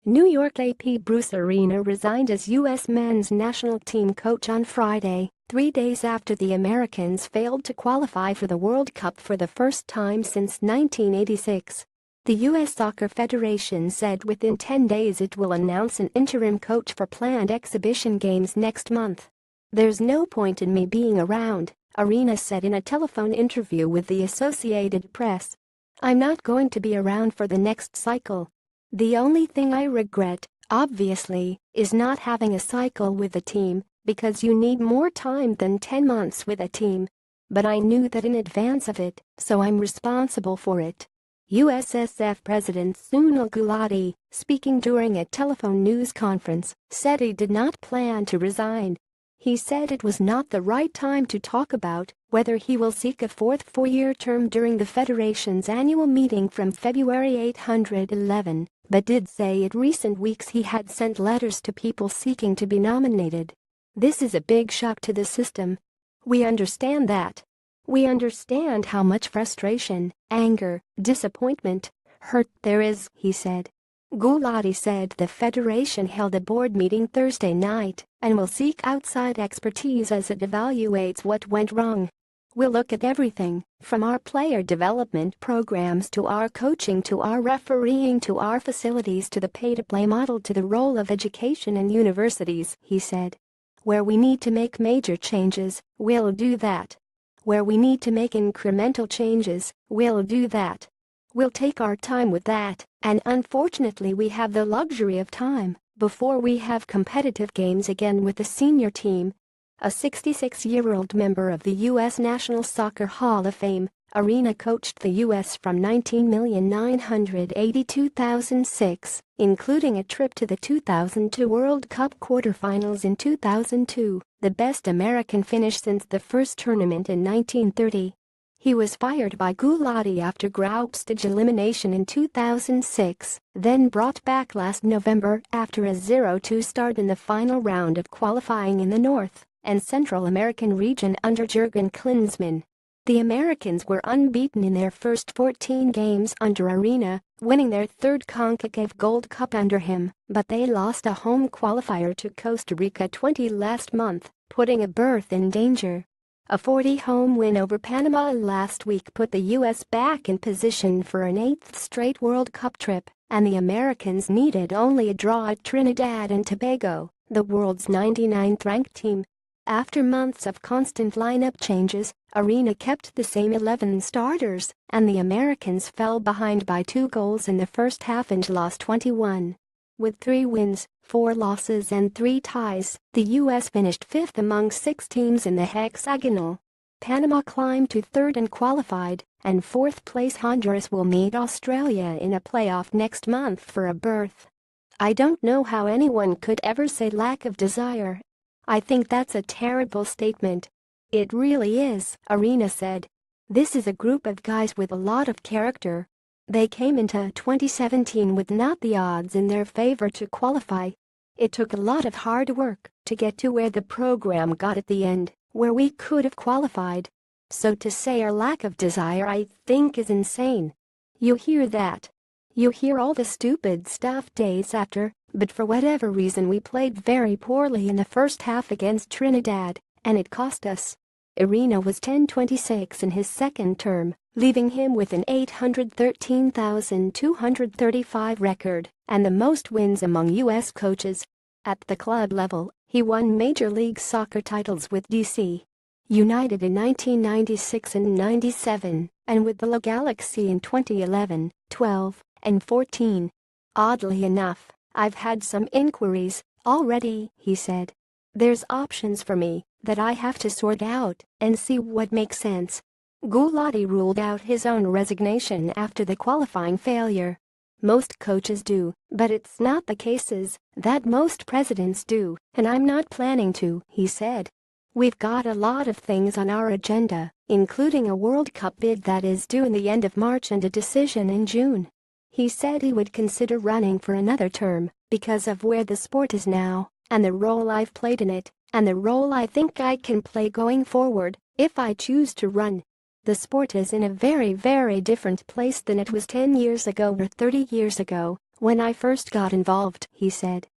New York AP Bruce Arena resigned as U.S. men's national team coach on Friday, 3 days after the Americans failed to qualify for the World Cup for the first time since 1986. The U.S. Soccer Federation said within 10 days it will announce an interim coach for planned exhibition games next month. "There's no point in me being around," Arena said in a telephone interview with the Associated Press. "I'm not going to be around for the next cycle. The only thing I regret, obviously, is not having a cycle with the team, because you need more time than 10 months with a team. But I knew that in advance of it, so I'm responsible for it." USSF President Sunil Gulati, speaking during a telephone news conference, said he did not plan to resign. He said it was not the right time to talk about whether he will seek a fourth four-year term during the Federation's annual meeting from February 811, but did say in recent weeks he had sent letters to people seeking to be nominated. "This is a big shock to the system. We understand that. We understand how much frustration, anger, disappointment, hurt there is," he said. Gulati said the Federation held a board meeting Thursday night and will seek outside expertise as it evaluates what went wrong. "We'll look at everything, from our player development programs to our coaching to our refereeing to our facilities to the pay-to-play model to the role of education and universities," he said. "Where we need to make major changes, we'll do that. Where we need to make incremental changes, we'll do that. We'll take our time with that, and unfortunately we have the luxury of time before we have competitive games again with the senior team." A 66-year-old member of the U.S. National Soccer Hall of Fame, Arena coached the U.S. from 19,982,006, including a trip to the 2002 World Cup quarterfinals in 2002, the best American finish since the first tournament in 1930. He was fired by Gulati after group stage elimination in 2006, then brought back last November after a 0-2 start in the final round of qualifying in the North and Central American region under Jurgen Klinsmann. The Americans were unbeaten in their first 14 games under Arena, winning their third CONCACAF Gold Cup under him, but they lost a home qualifier to Costa Rica 20 last month, putting a berth in danger. A 40-home win over Panama last week put the U.S. back in position for an 8th straight World Cup trip, and the Americans needed only a draw at Trinidad and Tobago, the world's 99th-ranked team. After months of constant lineup changes, Arena kept the same 11 starters, and the Americans fell behind by 2 goals in the first half and lost 21. With 3 wins, 4 losses and 3 ties, the U.S. finished 5th among 6 teams in the hexagonal. Panama climbed to 3rd and qualified, and 4th place Honduras will meet Australia in a playoff next month for a berth. "I don't know how anyone could ever say lack of desire. I think that's a terrible statement. It really is," Arena said. "This is a group of guys with a lot of character. They came into 2017 with not the odds in their favor to qualify. It took a lot of hard work to get to where the program got at the end, where we could have qualified. So to say our lack of desire I think is insane. You hear that. You hear all the stupid stuff days after, but for whatever reason we played very poorly in the first half against Trinidad, and it cost us." Arena was 10-26 in his second term, leaving him with an 813,235 record and the most wins among U.S. coaches. At the club level, he won Major League Soccer titles with D.C. United in 1996 and 97, and with the La Galaxy in 2011, 12, and 14. "Oddly enough, I've had some inquiries already," he said. "There's options for me that I have to sort out and see what makes sense." Gulati ruled out his own resignation after the qualifying failure. "Most coaches do, but it's not the cases that most presidents do, and I'm not planning to," he said. "We've got a lot of things on our agenda, including a World Cup bid that is due in the end of March and a decision in June." He said he would consider running for another term because of where the sport is now and the role I've played in it and the role I think I can play going forward if I choose to run. The sport is in a very, very different place than it was 10 years ago or 30 years ago "When I first got involved," he said,